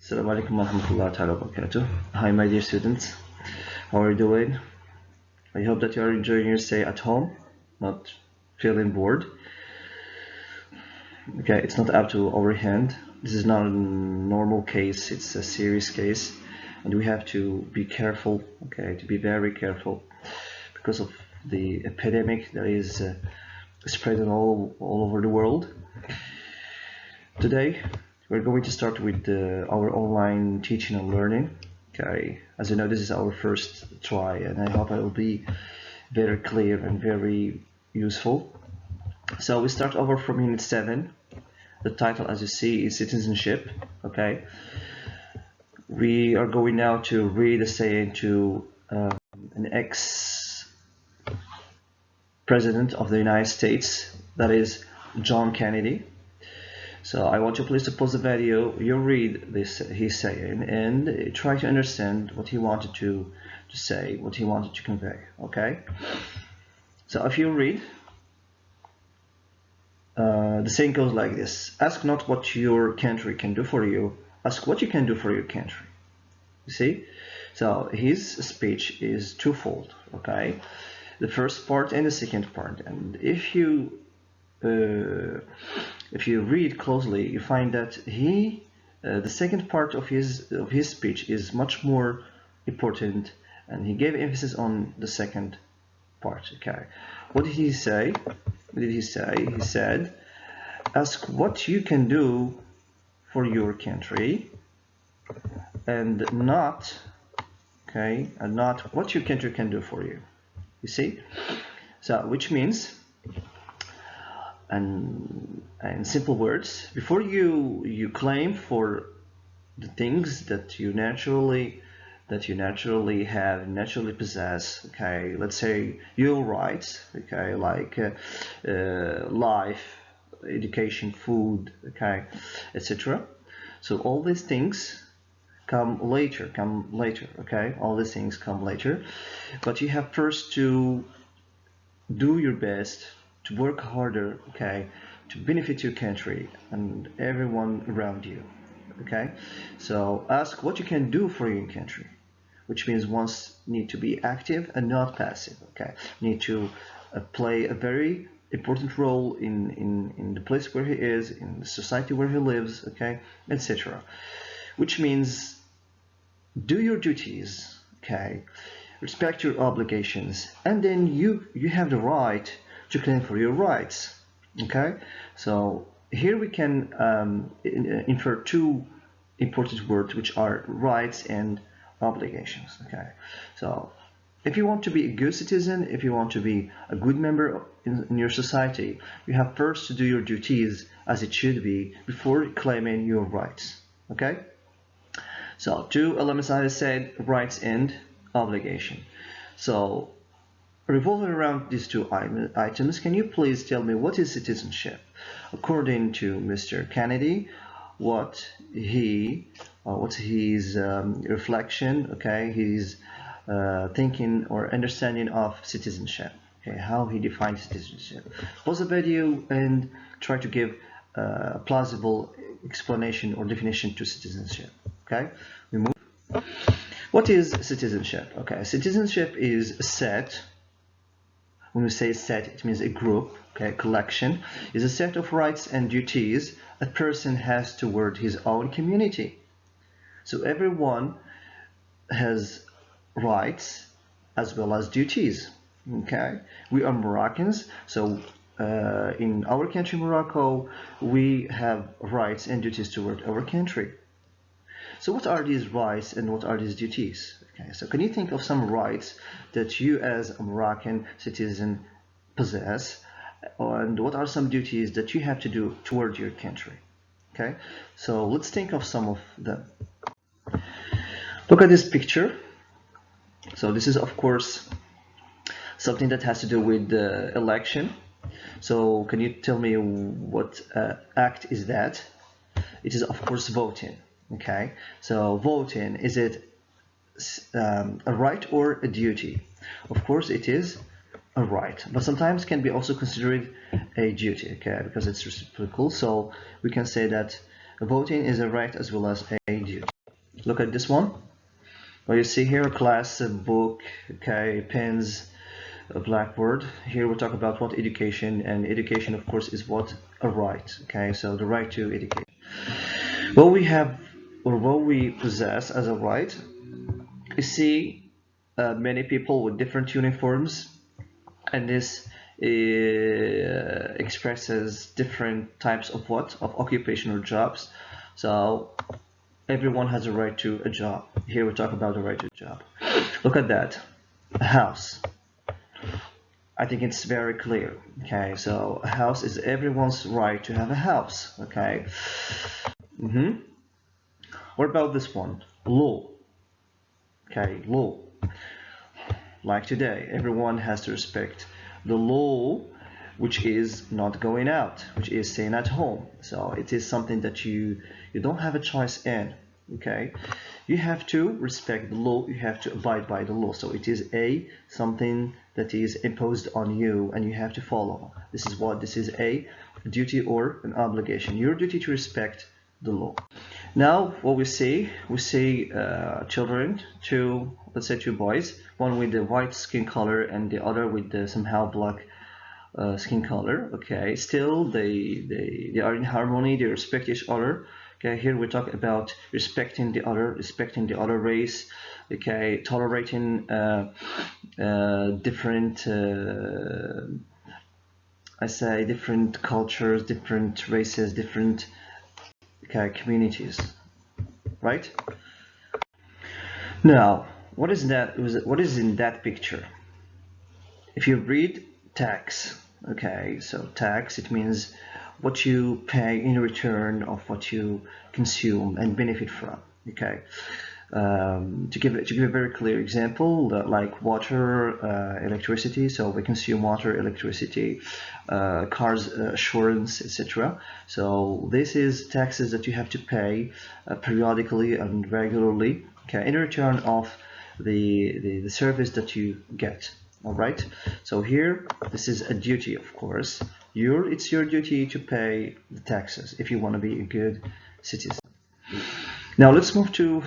Assalamu alaikum warahmatullahi wabarakatuh. Hi my dear students, how are you doing? I hope that you are enjoying your stay at home, not feeling bored. Okay, it's not up to our hand. This is not a normal case, it's a serious case, and we have to be careful, okay, to be very careful because of the epidemic that is spreading all over the world. Today we're going to start with our online teaching and learning. Okay, as you know, this is our first try, and I hope it will be very clear and very useful. So we start over from Unit 7. The title, as you see, is Citizenship. Okay, we are going now to read a saying to an ex-president of the United States, that is John Kennedy. So I want you please to pause the video, you read this he's saying, and try to understand what he wanted to say, what he wanted to convey, okay? So if you read, the saying goes like this: ask not what your country can do for you, ask what you can do for your country. You see? So his speech is twofold, okay? The first part and the second part, and if you read closely, you find that the second part of his speech is much more important, and he gave emphasis on the second part. Okay, what did he say? He said, ask what you can do for your country, and not what your country can do for you. You see? So which means, and in simple words, before you claim for the things that you naturally have, naturally possess, okay, let's say your rights, okay, like life, education, food, okay, etc. So all these things come later, okay, all these things come later, but you have first to do your best, to work harder, okay, to benefit your country and everyone around you, okay? So ask what you can do for your country, which means one need to be active and not passive, okay? Need to play a very important role in the place where he is, in the society where he lives, okay, etc. Which means do your duties, okay? Respect your obligations, and then you have the right to claim for your rights, okay? So here we can infer two important words, which are rights and obligations, okay? So if you want to be a good citizen, if you want to be a good member in your society, you have first to do your duties as it should be before claiming your rights, okay? So two elements, as I said, rights and obligation. So revolving around these two items, can you please tell me what is citizenship? According to Mr. Kennedy, what's his reflection, okay, his thinking or understanding of citizenship, okay, how he defines citizenship. Pause the video and try to give a plausible explanation or definition to citizenship, okay? We move. What is citizenship? Okay, citizenship is a set. When we say set, it means a group, okay, collection, is a set of rights and duties a person has toward his own community. So everyone has rights as well as duties, okay? We are Moroccans, so in our country, Morocco, we have rights and duties toward our country. So what are these rights and what are these duties? Okay, so can you think of some rights that you as a Moroccan citizen possess, and what are some duties that you have to do toward your country? Okay, so let's think of some of them. Look at this picture. So this is of course something that has to do with the election. So can you tell me what act is that? It is of course voting. Okay, so voting, is it a right or a duty? Of course it is a right, but sometimes can be also considered a duty, okay, because it's reciprocal. So we can say that voting is a right as well as a duty. Look at this one. Well, you see here a class, a book, okay, pens, a blackboard. Here we talk about what education, and education of course is what? A right, okay, so the right to education. What we have, or what we possess as a right, you see many people with different uniforms, and this expresses different types of what? Of occupational jobs. So everyone has a right to a job. Here we talk about the right to a job. Look at that, a house. I think it's very clear. Okay, so a house is everyone's right to have a house. Okay. What about this one? Law. Okay, law. Like today, everyone has to respect the law, which is not going out, which is staying at home. So it is something that you don't have a choice in. Okay, you have to respect the law, you have to abide by the law. So it is something that is imposed on you and you have to follow. This is a duty or an obligation, your duty to respect the law. Now what we see children, let's say two boys, one with the white skin color and the other with the somehow black skin color. Okay, still they are in harmony, they respect each other. Okay, here we talk about respecting the other race. Okay, tolerating different different cultures, different races, different communities, right? Now, what is that? What is in that picture? If you read tax, okay, so tax, it means what you pay in return of what you consume and benefit from. Okay, to give a very clear example, like water, electricity. So we consume water, electricity, cars, assurance, etc. So this is taxes that you have to pay periodically and regularly, okay, in return of the service that you get. All right, so here this is a duty, of course. It's your duty to pay the taxes if you want to be a good citizen. Now let's move to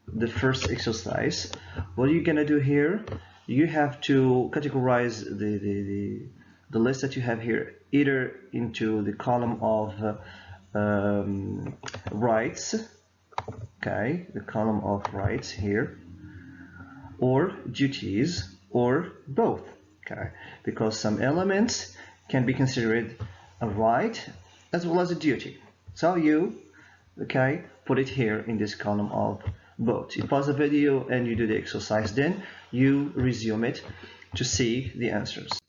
the first exercise. What are you gonna do here? You have to categorize the list that you have here either into the column of rights, okay, the column of rights here, or duties, or both, okay, because some elements can be considered a right as well as a duty. So you, okay, put it here in this column of both. You pause the video and you do the exercise, then you resume it to see the answers.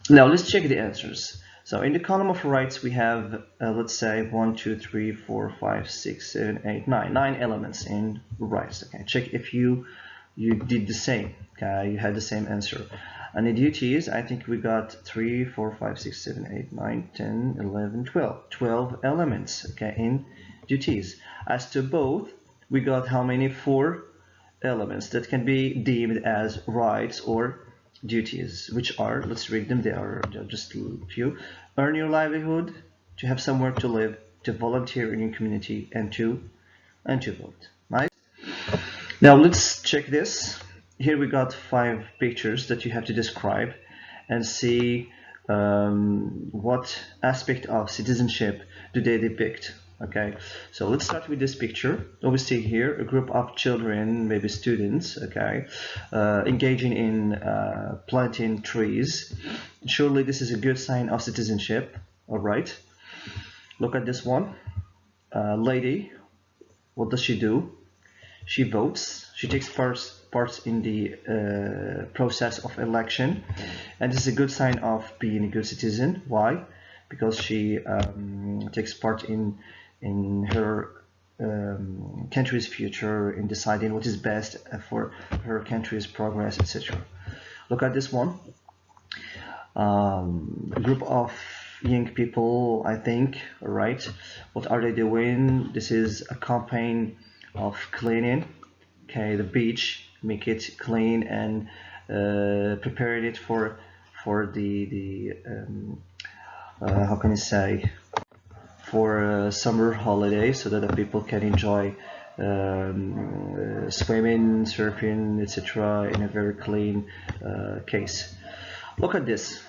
Now let's check the answers. So in the column of rights we have let's say 1, 2, 3, 4, 5, 6, 7, 8, 9 elements in rights. Okay, check if you did the same. Okay, you had the same answer. And the duties, I think we got 3, 4, 5, 6, 7, 8, 9, 10, 11, 12 elements, okay, in duties. As to both, we got how many? 4 elements that can be deemed as rights or duties, which are, let's read them, they are just a few. Earn your livelihood, to have somewhere to live, to volunteer in your community, and to vote. Nice. Now let's check this. Here we got 5 pictures that you have to describe and see what aspect of citizenship do they depict. Okay, so let's start with this picture. Obviously here a group of children, maybe students, okay, engaging in planting trees. Surely this is a good sign of citizenship. All right, look at this one. Lady, what does she do? She votes. She takes parts in the process of election, and this is a good sign of being a good citizen. Why? Because she takes part in her country's future, in deciding what is best for her country's progress, etc. Look at this one. A group of young people, I think, right? What are they doing? This is a campaign of cleaning, okay, the beach, make it clean and preparing it for the how can I say, for summer holiday, so that the people can enjoy swimming, surfing, etc. in a very clean case. Look at this.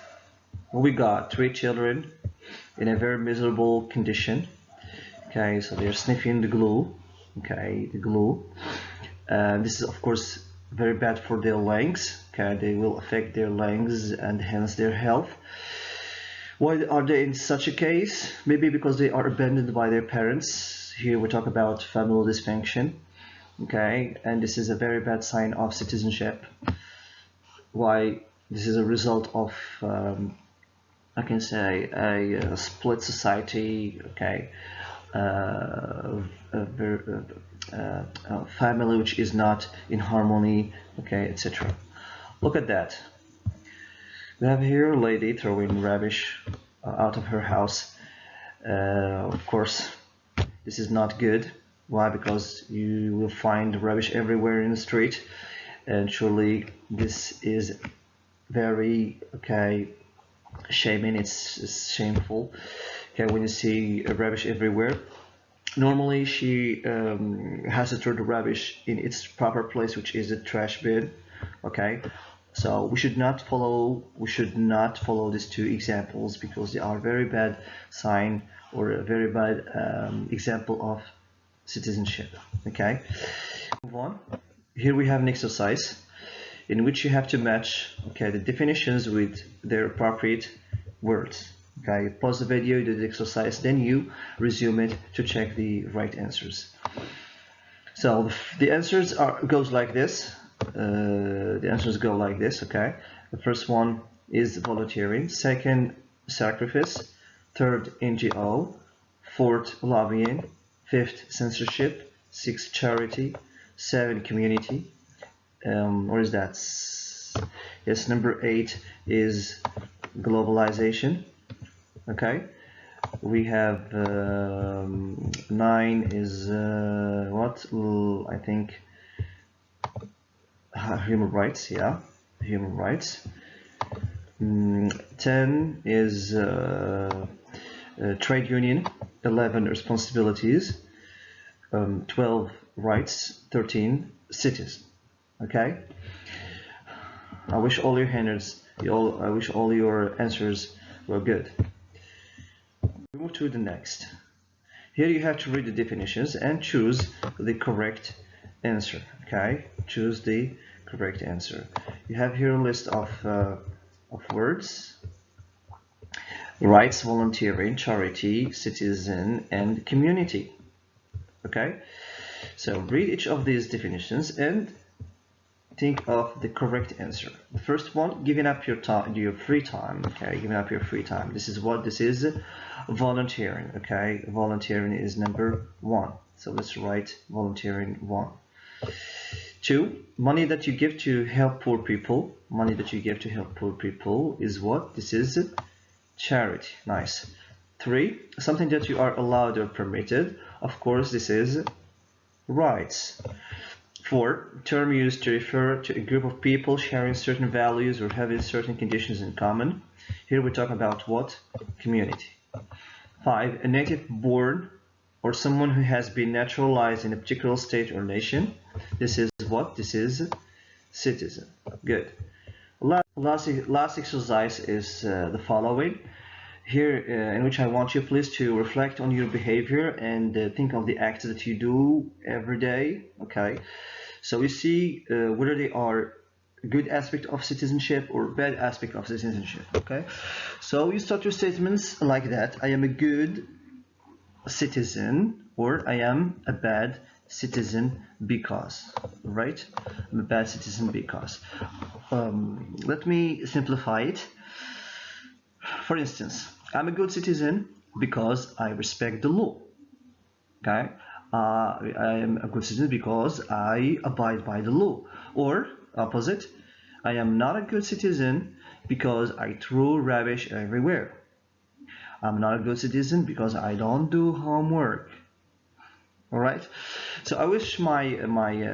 We got 3 children in a very miserable condition. Okay, so they're sniffing the glue. Okay, the glue. This is of course very bad for their lungs. Okay, they will affect their lungs and hence their health. Why are they in such a case? Maybe because they are abandoned by their parents. Here we talk about family dysfunction. Okay, and this is a very bad sign of citizenship. Why? This is a result of I can say a split society. Okay, a family which is not in harmony. Okay, etc. Look at that. We have here a lady throwing rubbish out of her house. Of course, this is not good. Why? Because you will find rubbish everywhere in the street, and surely this is very shaming. It's shameful. Okay, when you see rubbish everywhere. Normally, she has to throw the rubbish in its proper place, which is the trash bin. Okay. So we should not follow these 2 examples because they are very bad sign or a very bad example of citizenship. Okay, move on. Here we have an exercise in which you have to match the definitions with their appropriate words. Okay, pause the video, do the exercise, then you resume it to check the right answers. So the answers goes like this. The answers go like this. Okay, the first one is volunteering, second sacrifice, third NGO, fourth lobbying, fifth censorship, sixth charity, seven community. What is that? Yes, number 8 is globalization. Okay, we have 9 is what? I think human rights. Yeah, human rights. 10 is trade union. 11 responsibilities. 12 rights. 13 cities. Okay. I wish all your answers were good. We move to the next. Here you have to read the definitions and choose the correct answer. Okay, choose the correct answer. You have here a list of words: rights, volunteering, charity, citizen, and community. Okay, so read each of these definitions and think of the correct answer. The first one, giving up your time, your free time. Okay, giving up your free time. This is what this is. Volunteering. Okay, volunteering is number 1. So let's write volunteering 1. 2, money that you give to help poor people. Money that you give to help poor people is what? This is charity. Nice. 3, something that you are allowed or permitted. Of course, this is rights. 4, term used to refer to a group of people sharing certain values or having certain conditions in common. Here we talk about what? Community. 5, a native born or someone who has been naturalized in a particular state or nation. This is what? This is citizen. Good. Last exercise is the following. Here, in which I want you please to reflect on your behavior and think of the acts that you do every day. Okay, so we see whether they are a good aspect of citizenship or bad aspect of citizenship. Okay, so you start your statements like that: I am a good citizen, or I am a bad citizen because, right? I'm a bad citizen because. Let me simplify it. For instance, I'm a good citizen because I respect the law. Okay, I am a good citizen because I abide by the law. Or opposite, I am not a good citizen because I throw rubbish everywhere. I'm not a good citizen because I don't do homework. All right. So I wish my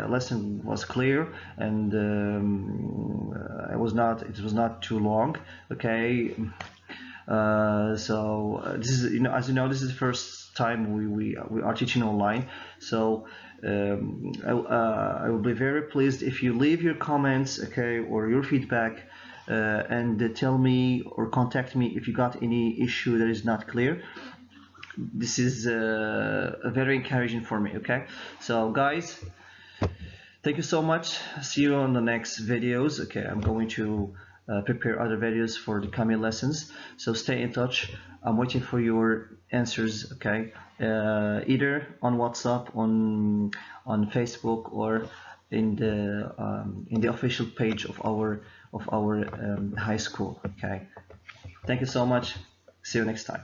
lesson was clear and it was not too long. Okay. So this is, as you know, this is the first time we are teaching online. So I will be very pleased if you leave your comments, okay, or your feedback, and tell me or contact me if you got any issue that is not clear. This is very encouraging for me. Okay, so guys, thank you so much. See you on the next videos. Okay, I'm going to prepare other videos for the coming lessons. So stay in touch. I'm waiting for your answers. Okay, either on WhatsApp, on Facebook, or in the official page of our high school. Okay, thank you so much. See you next time.